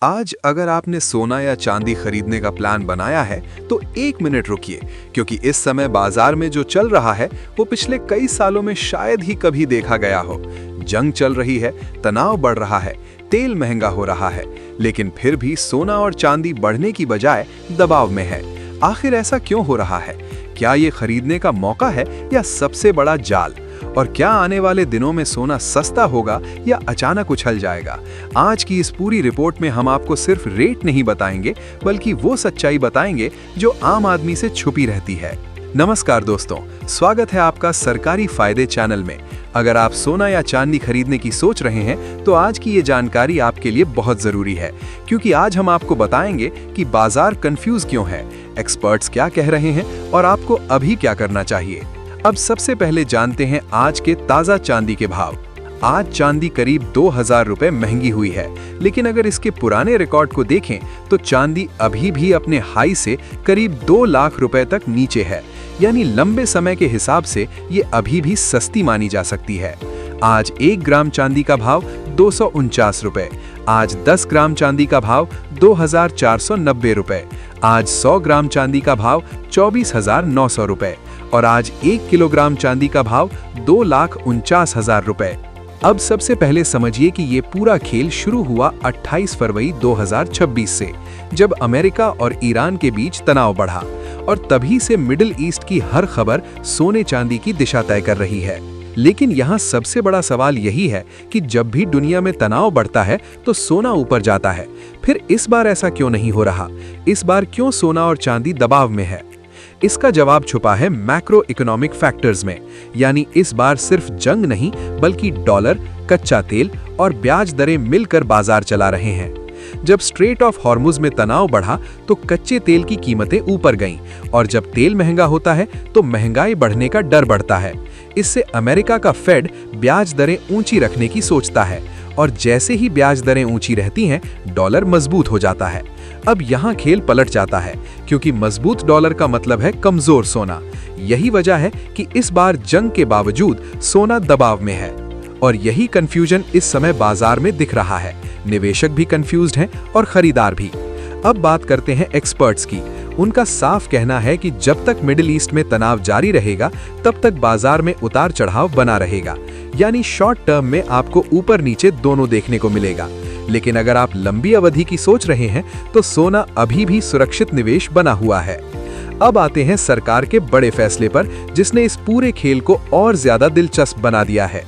आज अगर आपने सोना या चांदी खरीदने का प्लान बनाया है तो 1 मिनट रुकिए, क्योंकि इस समय बाजार में जो चल रहा है वो पिछले कई सालों में शायद ही कभी देखा गया हो। जंग चल रही है, तनाव बढ़ रहा है, तेल महंगा हो रहा है, लेकिन फिर भी सोना और चांदी बढ़ने की बजाय दबाव में है। आखिर ऐसा क्यों हो रहा है? क्या ये खरीदने का मौका है या सबसे बड़ा जाल? और क्या आने वाले दिनों में सोना सस्ता होगा या अचानक उछल जाएगा? आज की इस पूरी रिपोर्ट में हम आपको सिर्फ रेट नहीं बताएंगे, बल्कि वो सच्चाई बताएंगे जो आम आदमी से छुपी रहती है। नमस्कार दोस्तों, स्वागत है आपका सरकारी फायदे चैनल में। अगर आप सोना या चांदी खरीदने की सोच रहे हैं तो आज की ये जानकारी आपके लिए बहुत जरूरी है, क्योंकि आज हम आपको बताएंगे कि बाजार कंफ्यूज क्यों है, एक्सपर्ट्स क्या कह रहे हैं और आपको अभी क्या करना चाहिए। अब सबसे पहले जानते हैं आज के ताजा चांदी के भाव। आज चांदी करीब 2000 रुपए महंगी हुई है, लेकिन अगर इसके पुराने रिकॉर्ड को देखें तो चांदी अभी भी अपने हाई से करीब 2 लाख रुपए तक नीचे है, यानी लंबे समय के हिसाब से ये अभी भी सस्ती मानी जा सकती है। आज 1 ग्राम चांदी का भाव 249 रुपए, आज 10 ग्राम चांदी का भाव 2490 रुपए, आज 100 ग्राम चांदी का भाव 24,900 रुपए और आज 1 किलोग्राम चांदी का भाव 2,49,000 रुपए। अब सबसे पहले समझिए कि ये पूरा खेल शुरू हुआ 28 फरवरी 2026 से, जब अमेरिका और ईरान के बीच तनाव बढ़ा, और तभी से मिडिल ईस्ट की हर खबर सोने चांदी की दिशा तय कर रही है। लेकिन यहाँ सबसे बड़ा सवाल यही है कि जब भी दुनिया में तनाव बढ़ता है तो सोना ऊपर जाता है। फिर इस बार ऐसा क्यों नहीं हो रहा? इस बार क्यों सोना और चांदी दबाव में है? इसका जवाब छुपा है मैक्रो इकोनॉमिक फैक्टर्स में। यानी इस बार सिर्फ जंग नहीं, बल्कि डॉलर, कच्चा तेल और ब्याज दरें मिलकर बाजार चला रहे हैं। जब स्ट्रेट ऑफ हॉर्मुज में तनाव बढ़ा तो कच्चे तेल की कीमतें ऊपर गईं, और जब तेल महंगा होता है तो महंगाई बढ़ने का डर बढ़ता है। इससे अमेरिका का फेड ब्याज दरें ऊंची रखने की सोचता है, और जैसे ही ब्याज दरें ऊंची रहती हैं, डॉलर मजबूत हो जाता है। अब यहाँ खेल पलट जाता है, क्योंकि मजबूत डॉलर का मतलब है कमजोर सोना। यही वजह है कि इस बार जंग के बावजूद सोना दबाव में है, और यही कंफ्यूजन इस समय बाजार में दिख रहा है। निवेशक भी कंफ्यूज्ड हैं और खरीदार भी। अब बात करते हैं एक्सपर्ट्स की। उनका साफ कहना है कि जब तक मिडिल ईस्ट में तनाव जारी रहेगा, तब तक बाजार में उतार चढ़ाव बना रहेगा। यानी शॉर्ट टर्म में आपको ऊपर नीचे दोनों देखने को मिलेगा। लेकिन अगर आप लंबी अवधि की सोच रहे हैं तो सोना अभी भी सुरक्षित निवेश बना हुआ है। अब आते हैं सरकार के बड़े फैसले पर, जिसने इस पूरे खेल को और ज्यादा दिलचस्प बना दिया है।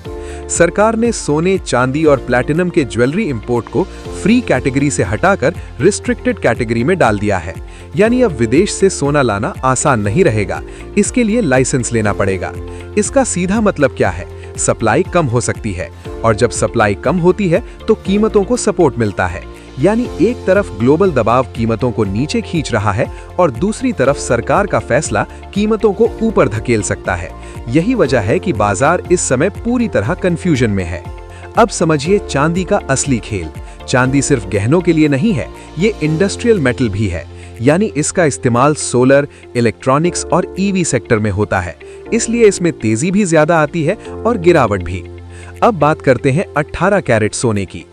सरकार ने सोने, चांदी और प्लैटिनम के ज्वेलरी इंपोर्ट को फ्री कैटेगरी से हटाकर रिस्ट्रिक्टेड कैटेगरी में डाल दिया है। यानी अब विदेश से सोना लाना आसान नहीं रहेगा, इसके लिए लाइसेंस लेना पड़ेगा। इसका सीधा मतलब क्या है? सप्लाई कम हो सकती है, और जब सप्लाई कम होती है तो कीमतों को सपोर्ट मिलता है। यानी एक तरफ ग्लोबल दबाव कीमतों को नीचे खींच रहा है, और दूसरी तरफ सरकार का फैसला कीमतों को ऊपर धकेल सकता है। यही वजह है कि बाजार इस समय पूरी तरह कंफ्यूजन में है। अब समझिए चांदी का असली खेल। चांदी सिर्फ गहनों के लिए नहीं है, ये इंडस्ट्रियल मेटल भी है। यानी इसका इस्तेमाल सोलर, इलेक्ट्रॉनिक्स और ईवी सेक्टर में होता है, इसलिए इसमें तेजी भी ज्यादा आती है और गिरावट भी। अब बात करते हैं 18 कैरेट सोने की।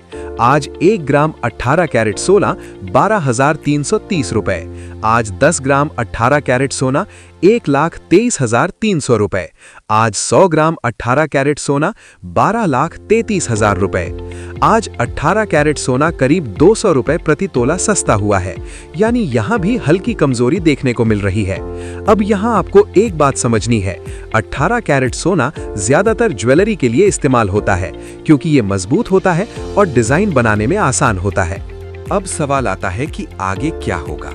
आज 1 ग्राम 18 कैरेट सोना 12,330 रुपए, आज 10 ग्राम 18 कैरेट सोना 1,23,300 रुपए, आज 100 ग्राम 18 कैरेट सोना 12,33,000 रुपए। आज 18 कैरेट सोना करीब 200 रुपए प्रति तोला सस्ता हुआ है। यानी यहाँ भी हल्की कमजोरी देखने को मिल रही है। अब यहाँ आपको एक बात समझनी है, 18 कैरेट सोना ज्यादातर ज्वेलरी के लिए इस्तेमाल होता है, क्योंकि ये मजबूत होता है और डिजाइन बनाने में आसान होता है। अब सवाल आता है कि आगे क्या होगा?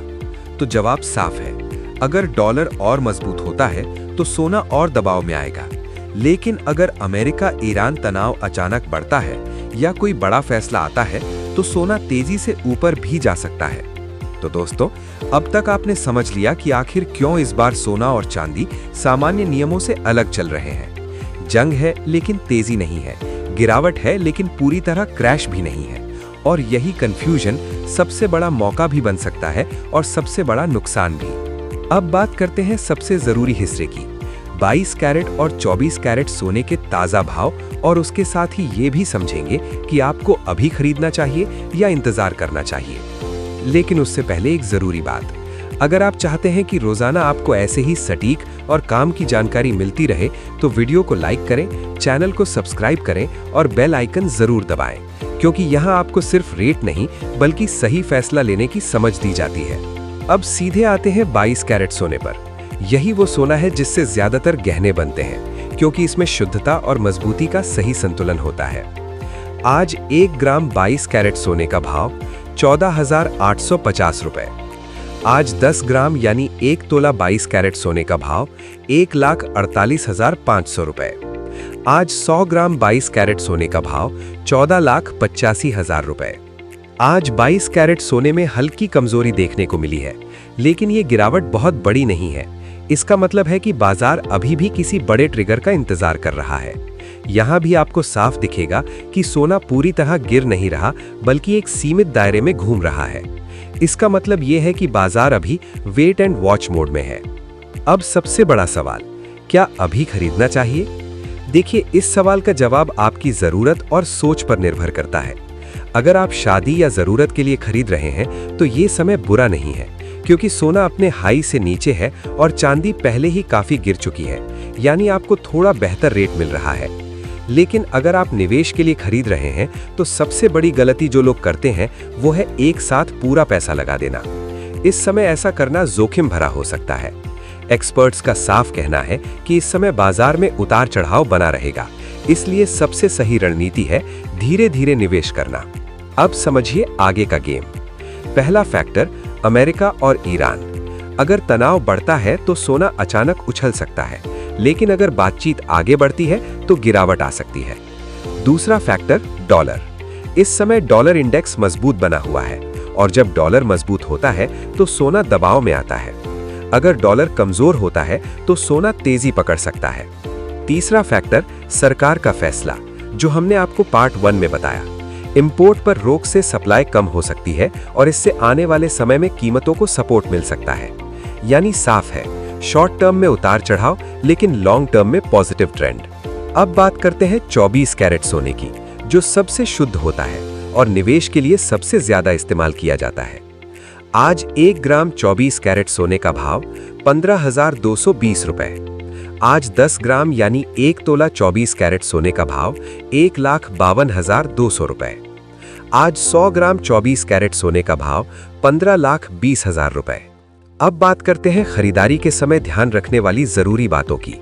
तो जवाब साफ है। अगर डॉलर और मजबूत होता है तो सोना और दबाव में आएगा। लेकिन अगर अमेरिका ईरान तनाव अचानक बढ़ता है या कोई बड़ा फैसला आता है तो सोना तेजी से ऊपर भी जा सकता है। तो दोस्तों, अब तक आपने समझ लिया कि आखिर क्यों इस बार सोना और चांदी सामान्य नियमों से अलग चल रहे हैं। जंग है लेकिन तेजी नहीं है, गिरावट है लेकिन पूरी तरह क्रैश भी नहीं है, और यही कंफ्यूजन सबसे बड़ा मौका भी बन सकता है और सबसे बड़ा नुकसान भी। अब बात करते हैं सबसे जरूरी हिस्से की। 22 कैरेट और 24 कैरेट सोने के ताज़ा भाव और उसके साथ ही ये भी समझेंगे कि आपको अभी खरीदना चाहिए या इंतज़ार करना चाहिए। लेकिन उससे पहले एक ज़रूरी बात, अगर आप चाहते हैं कि रोज़ाना आपको ऐसे ही सटीक और काम की जानकारी मिलती रहे तो वीडियो को लाइक करें, चैनल को सब्सक्राइब करें और बेल आइकन ज़रूर दबाएं, क्योंकि यहाँ आपको सिर्फ रेट नहीं बल्कि सही फैसला लेने की समझ दी जाती है। अब सीधे आते हैं 22 कैरेट सोने पर। यही वो सोना है जिससे ज़्यादातर गहने बनते हैं, क्योंकि इसमें शुद्धता और मजबूती का सही संतुलन होता है। आज 1 ग्राम 22 कैरेट सोने का भाव 14,850 रुपये। आज 10 ग्राम यानी 1 तोला 22 कैरेट सोने का भाव 1,48,500 रुपये। आज 100 ग्राम 22 कैरेट सोने का भाव 14,85,000 रुपये। आज 22 कैरेट सोने में हल्की कमजोरी देखने को मिली है, लेकिन ये गिरावट बहुत बड़ी नहीं है। इसका मतलब है कि बाजार अभी भी किसी बड़े ट्रिगर का इंतजार कर रहा है। यहाँ भी आपको साफ दिखेगा कि सोना पूरी तरह गिर नहीं रहा, बल्कि एक सीमित दायरे में घूम रहा है। इसका मतलब ये है कि बाजार अभी वेट एंड वॉच मोड में है। अब सबसे बड़ा सवाल, क्या अभी खरीदना चाहिए? देखिए, इस सवाल का जवाब आपकी जरूरत और सोच पर निर्भर करता है। अगर आप शादी या जरूरत के लिए खरीद रहे हैं तो ये समय बुरा नहीं है, क्योंकि सोना अपने हाई से नीचे है और चांदी पहले ही काफी गिर चुकी है, यानी आपको थोड़ा बेहतर रेट मिल रहा है। लेकिन अगर आप निवेश के लिए खरीद रहे हैं तो सबसे बड़ी गलती जो लोग करते हैं वो है एक साथ पूरा पैसा लगा देना। इस समय ऐसा करना जोखिम भरा हो सकता है। एक्सपर्ट्स का साफ कहना है कि इस समय बाजार में उतार चढ़ाव बना रहेगा, इसलिए सबसे सही रणनीति है धीरे धीरे निवेश करना। अब समझिए आगे का गेम। पहला फैक्टर, अमेरिका और ईरान। अगर तनाव बढ़ता है तो सोना अचानक उछल सकता है, लेकिन अगर बातचीत आगे बढ़ती है तो गिरावट आ सकती है। दूसरा फैक्टर, डॉलर। इस समय डॉलर इंडेक्स मजबूत बना हुआ है, और जब डॉलर मजबूत होता है तो सोना दबाव में आता है। अगर डॉलर कमजोर होता है तो सोना तेजी पकड़ सकता है। तीसरा फैक्टर, सरकार का फैसला, जो हमने आपको पार्ट 1 में बताया। इंपोर्ट पर रोक से सप्लाई कम हो सकती है और इससे आने वाले समय में कीमतों को सपोर्ट मिल सकता है। यानी साफ है, शॉर्ट टर्म में उतार चढ़ाव, लेकिन लॉन्ग टर्म में पॉजिटिव ट्रेंड। अब बात करते हैं 24 कैरेट सोने की, जो सबसे शुद्ध होता है और निवेश के लिए सबसे ज्यादा इस्तेमाल किया जाता है। आज 1 ग्राम 24 कैरेट सोने का भाव 15,220 रुपये। आज 10 ग्राम यानी 1 तोला 24 कैरेट सोने का भाव 1,52,200 रुपये। आज 100 ग्राम 24 कैरेट सोने का भाव 15,20,000 रुपये। अब बात करते हैं खरीदारी के समय ध्यान रखने वाली जरूरी बातों की।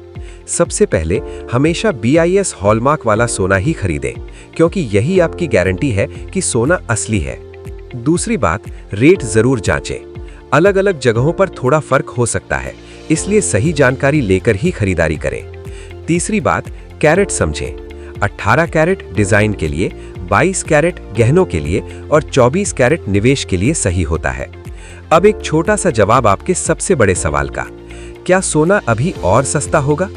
सबसे पहले, हमेशा BIS हॉलमार्क वाला सोना ही खरीदें, क्योंकि यही आपकी गारंटी है कि सोना असली है। दूसरी बात, रेट जरूर जांचें। अलग अलग जगहों पर थोड़ा फर्क हो सकता है, इसलिए सही जानकारी लेकर ही खरीदारी करें। तीसरी बात, कैरेट समझें। 18 कैरेट डिजाइन के लिए, 22 कैरेट गहनों के लिए और 24 कैरेट निवेश के लिए सही होता है। अब एक छोटा सा जवाब आपके सबसे बड़े सवाल का, क्या सोना अभी और सस्ता होगा?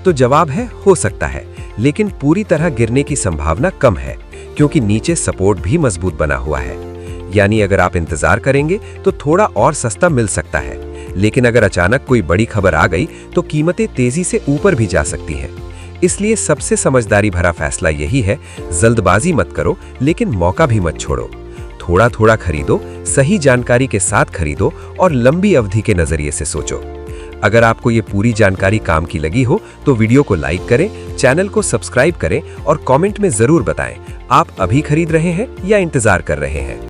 तो जवाब है, हो सकता है, लेकिन पूरी तरह गिरने की संभावना कम है, क्योंकि नीचे सपोर्ट भी मजबूत बना हुआ है। यानी अगर आप इंतजार करेंगे तो थोड़ा और सस्ता मिल सकता है, लेकिन अगर अचानक कोई बड़ी खबर आ गई तो कीमतें तेजी से ऊपर भी जा सकती हैं। इसलिए सबसे समझदारी भरा फैसला यही है, जल्दबाजी मत करो, लेकिन मौका भी मत छोड़ो। थोड़ा थोड़ा खरीदो, सही जानकारी के साथ खरीदो और लंबी अवधि के नजरिए से सोचो। अगर आपको ये पूरी जानकारी काम की लगी हो तो वीडियो को लाइक करें, चैनल को सब्सक्राइब करें और कमेंट में जरूर बताएं, आप अभी खरीद रहे हैं या इंतजार कर रहे हैं।